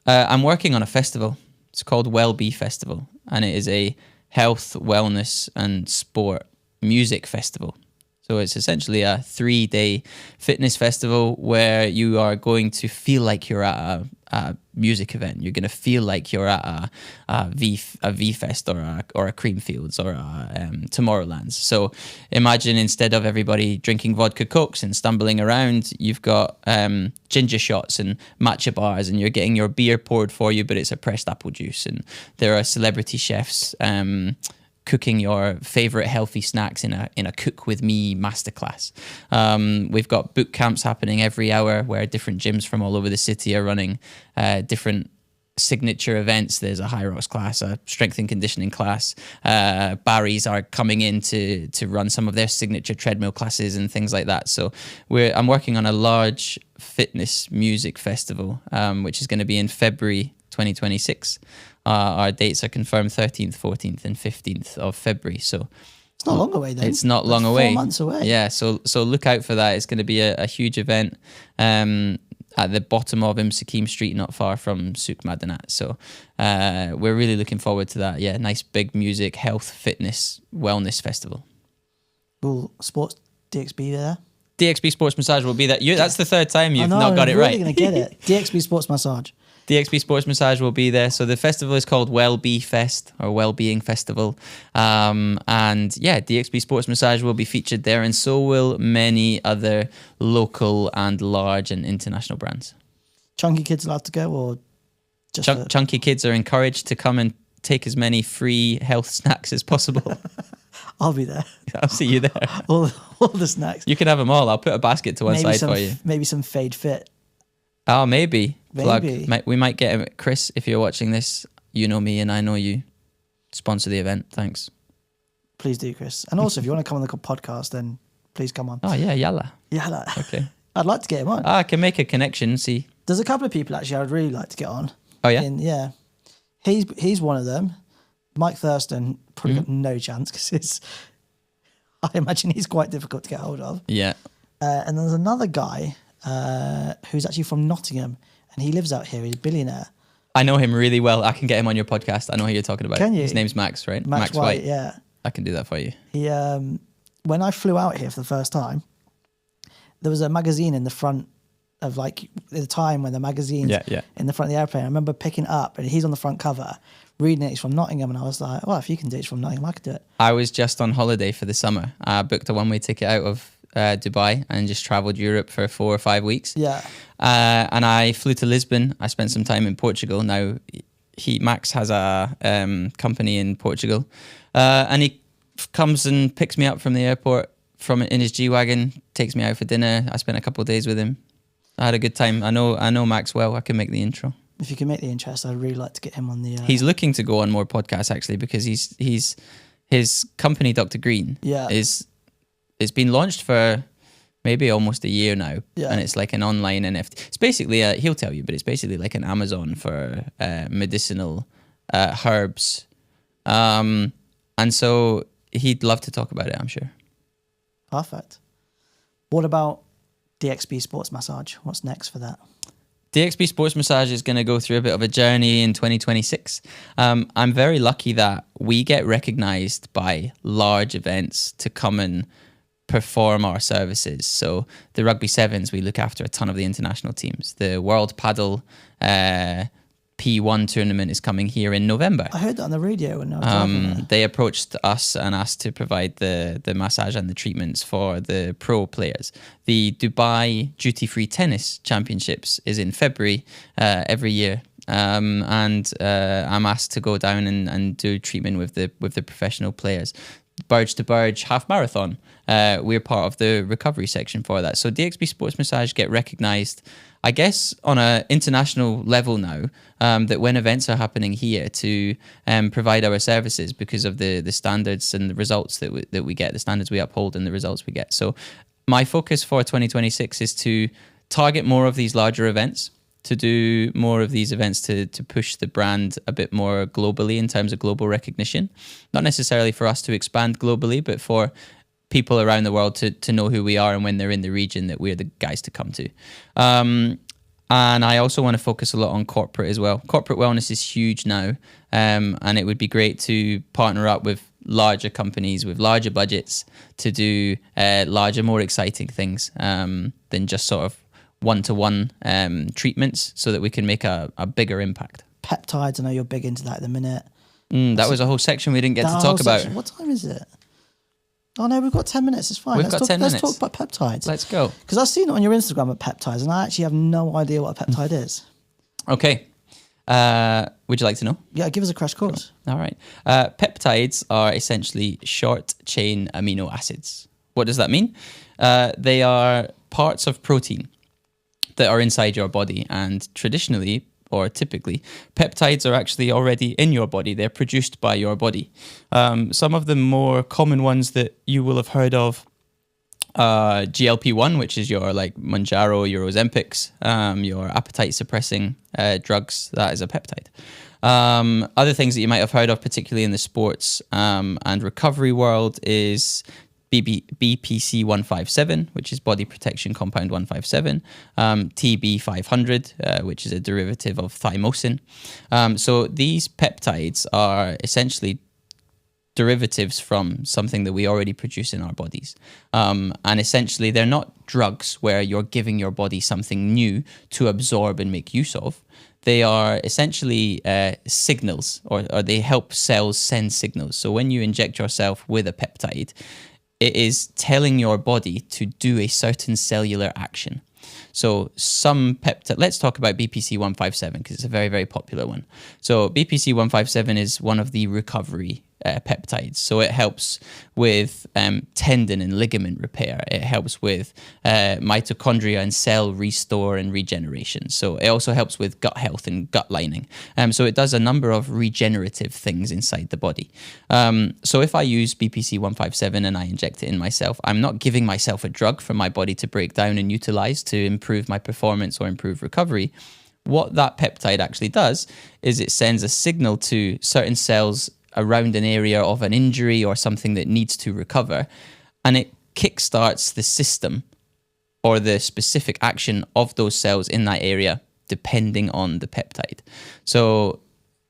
I'm working on a festival. It's called Wellbe Festival, and it is a health, wellness, and sport music festival. So it's essentially a 3-day fitness festival where you are going to feel like you're at a music event. You're going to feel like you're at a V Fest or a Creamfields or a Tomorrowlands. So imagine instead of everybody drinking vodka cokes and stumbling around, you've got ginger shots and matcha bars, and you're getting your beer poured for you, but it's a pressed apple juice. And there are celebrity chefs cooking your favorite healthy snacks in a cook with me masterclass. We've got boot camps happening every hour where different gyms from all over the city are running different signature events. There's a high rocks class, a strength and conditioning class. Barry's are coming in to run some of their signature treadmill classes and things like that. So I'm working on a large fitness music festival, which is going to be in February 2026. Our dates are confirmed 13th, 14th, and 15th of February. So it's not long away then. It's not long away. 4 months away. Yeah. So look out for that. It's going to be a huge event at the bottom of Imsakim Street, not far from Souk Madinat. So we're really looking forward to that. Yeah, nice big music, health, fitness, wellness festival. Will Sports DXB be there? DXB Sports Massage will be there. That's the third time you've not got it right. I'm really going to get it. DXB Sports Massage. DXB Sports Massage will be there. So the festival is called Wellbe Fest, or Wellbeing Festival. And yeah, DXB Sports Massage will be featured there, and so will many other local and large and international brands. Chunky kids allowed to go, or just chunky kids are encouraged to come and take as many free health snacks as possible. I'll be there. I'll see you there. all the snacks. You can have them all. I'll put a basket to one side for you. Maybe some Fade Fit. Oh, maybe. Maybe. We might get him. Chris, if you're watching this, you know me and I know you. Sponsor the event. Thanks. Please do, Chris. And also, if you want to come on the podcast, then please come on. Oh, yeah, yalla. Yalla. Okay. I'd like to get him on. I can make a connection, see. There's a couple of people, actually, I'd really like to get on. Oh, yeah? Yeah. He's one of them. Mike Thurston, probably got no chance, because I imagine he's quite difficult to get hold of. Yeah. And there's another guy who's actually from Nottingham, and he lives out here. He's a billionaire. I know him really well. I can get him on your podcast. I know who you're talking about. Can you? His name's Max, right? Max White, yeah. I can do that for you. He, when I flew out here for the first time, there was a magazine in the front of, like, the time when the magazine's in the front of the airplane. I remember picking it up, and he's on the front cover, reading it. He's from Nottingham, and I was like, well, if you can do it from Nottingham, I could do it. I was just on holiday for the summer. I booked a one-way ticket out of Dubai and just traveled Europe for 4 or 5 weeks. Yeah. And I flew to Lisbon. I spent some time in Portugal. Now, Max has a company in Portugal, and he comes and picks me up from the airport in his G-Wagon, takes me out for dinner. I spent a couple of days with him. I had a good time. I know Max well. I can make the intro. If you can make the interest, I'd really like to get him on the... He's looking to go on more podcasts, actually, because his company, Dr. Green, it's been launched for maybe almost a year now. Yeah. And it's like an online NFT. It's basically, he'll tell you, but it's basically like an Amazon for medicinal herbs. And so he'd love to talk about it, I'm sure. Perfect. What about DXB Sports Massage? What's next for that? DXB Sports Massage is going to go through a bit of a journey in 2026. I'm very lucky that we get recognized by large events to come and perform our services. So the Rugby Sevens, we look after a ton of the international teams. The World Paddle P1 tournament is coming here in November. I heard that on the radio when I was driving there. They approached us and asked to provide the massage and the treatments for the pro players. The Dubai Duty-Free Tennis Championships is in February every year. And I'm asked to go down and do treatment with the professional players. Burge to Burge half marathon. We're part of the recovery section for that. So DXB Sports Massage get recognized, I guess, on an international level now, that when events are happening here to provide our services because of the standards and the results that we get, the standards we uphold and the results we get. So my focus for 2026 is to target more of these larger events, to do more of these events to push the brand a bit more globally in terms of global recognition. Not necessarily for us to expand globally, but for people around the world to know who we are, and when they're in the region that we're the guys to come to. And I also want to focus a lot on corporate as well. Corporate wellness is huge now, and it would be great to partner up with larger companies with larger budgets to do larger, more exciting things than just sort of one-to-one treatments, so that we can make a bigger impact. Peptides, I know you're big into that at the minute. That was a whole section we didn't get to talk about. What time is it? Oh no, we've got 10 minutes. It's fine. Let's talk about peptides. Let's go. Because I've seen it on your Instagram at peptides, and I actually have no idea what a peptide is. Okay. Would you like to know? Yeah, give us a crash course. All right. Peptides are essentially short-chain amino acids. What does that mean? They are parts of protein that are inside your body, and traditionally, or typically, peptides are actually already in your body. They're produced by your body. Some of the more common ones that you will have heard of, GLP-1, which is your like Mounjaro, your Ozempics, your appetite suppressing drugs, that is a peptide. Other things that you might have heard of, particularly in the sports and recovery world, is BPC 157, which is body protection compound 157, TB 500, which is a derivative of thymosin. So these peptides are essentially derivatives from something that we already produce in our bodies. And essentially, they're not drugs where you're giving your body something new to absorb and make use of. They are essentially signals, or they help cells send signals. So when you inject yourself with a peptide, it is telling your body to do a certain cellular action. So some peptide, let's talk about BPC 157 because it's a very, very popular one. So BPC 157 is one of the recovery peptides. So it helps with tendon and ligament repair. It helps with mitochondria and cell restore and regeneration. So it also helps with gut health and gut lining. So it does a number of regenerative things inside the body. So if I use BPC 157 and I inject it in myself, I'm not giving myself a drug for my body to break down and utilize to improve my performance or improve recovery. What that peptide actually does is it sends a signal to certain cells around an area of an injury or something that needs to recover, and it kickstarts the system or the specific action of those cells in that area depending on the peptide. So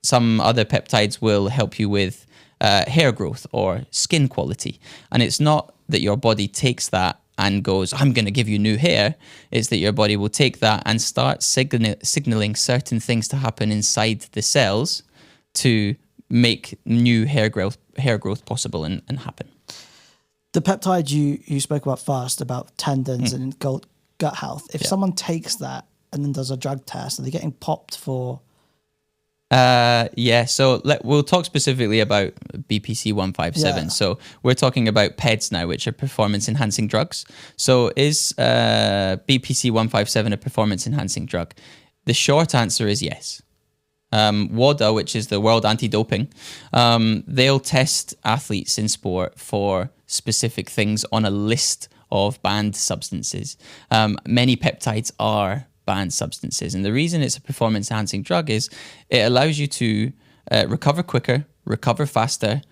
some other peptides will help you with hair growth or skin quality, and it's not that your body takes that and goes, I'm going to give you new hair. It's that your body will take that and start signaling certain things to happen inside the cells to make new hair growth possible and happen. The peptide you spoke about first, about tendons and gut health, if someone takes that and then does a drug test, are they getting popped for? So we'll talk specifically about BPC 157. Yeah. So we're talking about PEDs now, which are performance enhancing drugs. So is BPC 157 a performance enhancing drug? The short answer is yes. WADA, which is the World Anti-Doping, they'll test athletes in sport for specific things on a list of banned substances. Many peptides are banned substances, and the reason it's a performance-enhancing drug is it allows you to recover quicker, recover faster,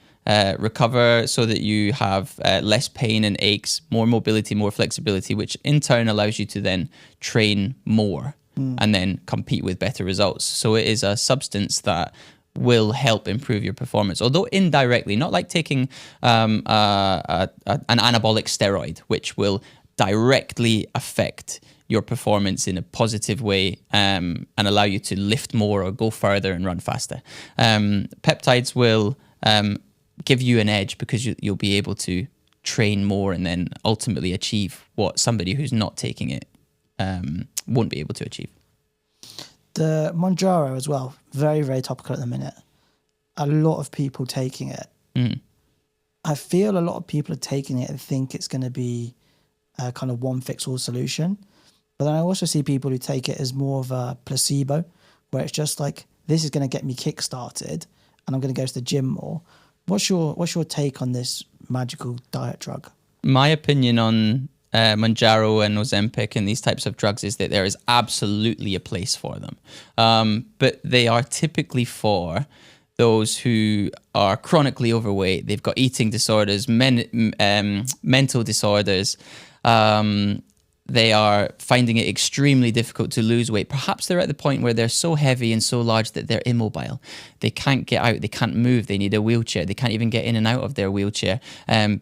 recover so that you have less pain and aches, more mobility, more flexibility, which in turn allows you to then train more and then compete with better results. So it is a substance that will help improve your performance, although indirectly, not like taking an anabolic steroid, which will directly affect your performance in a positive way and allow you to lift more or go further and run faster. Peptides will give you an edge because you'll be able to train more and then ultimately achieve what somebody who's not taking it won't be able to achieve. The Mounjaro as well, very, very topical at the minute. A lot of people taking it. I feel a lot of people are taking it and think it's going to be a kind of one-fix-all solution. But then I also see people who take it as more of a placebo, where it's just like, this is going to get me kick-started and I'm going to go to the gym more. What's your take on this magical diet drug? My opinion on Mounjaro and Ozempic and these types of drugs is that there is absolutely a place for them. But they are typically for those who are chronically overweight. They've got eating disorders, mental disorders. They are finding it extremely difficult to lose weight. Perhaps they're at the point where they're so heavy and so large that they're immobile. They can't get out, they can't move, they need a wheelchair. They can't even get in and out of their wheelchair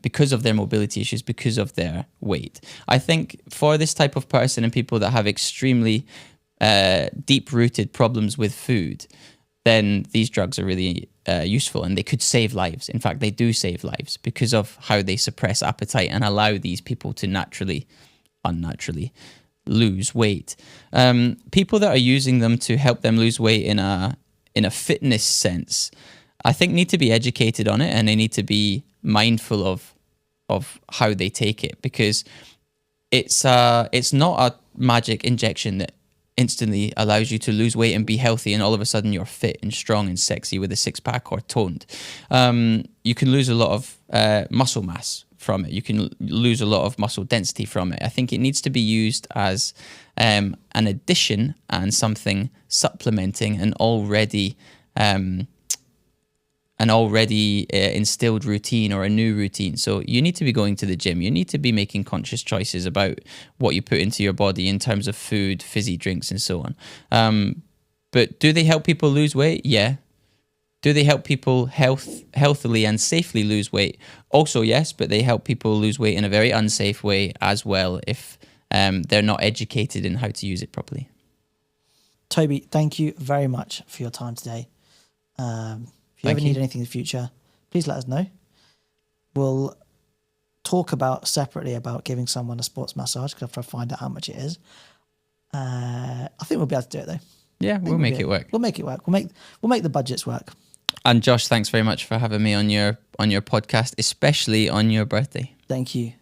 because of their mobility issues, because of their weight. I think for this type of person and people that have extremely deep-rooted problems with food, then these drugs are really useful and they could save lives. In fact, they do save lives because of how they suppress appetite and allow these people to unnaturally lose weight. People that are using them to help them lose weight in a fitness sense, I think need to be educated on it, and they need to be mindful of how they take it, because it's not a magic injection that instantly allows you to lose weight and be healthy and all of a sudden you're fit and strong and sexy with a six-pack or toned. You can lose a lot of muscle mass from it. You can lose a lot of muscle density from it. I think it needs to be used as an addition and something supplementing an already instilled routine or a new routine. So you need to be going to the gym. You need to be making conscious choices about what you put into your body in terms of food, fizzy drinks, and so on. But do they help people lose weight? Yeah. Do they help people healthily and safely lose weight? Also, yes, but they help people lose weight in a very unsafe way as well if they're not educated in how to use it properly. Toby, thank you very much for your time today. If you ever need anything in the future, please let us know. We'll talk separately about giving someone a sports massage, because I have to find out how much it is. I think we'll be able to do it though. Yeah, we'll make it work. We'll make it work. We'll make the budgets work. And Josh, thanks very much for having me on your podcast, especially on your birthday. Thank you.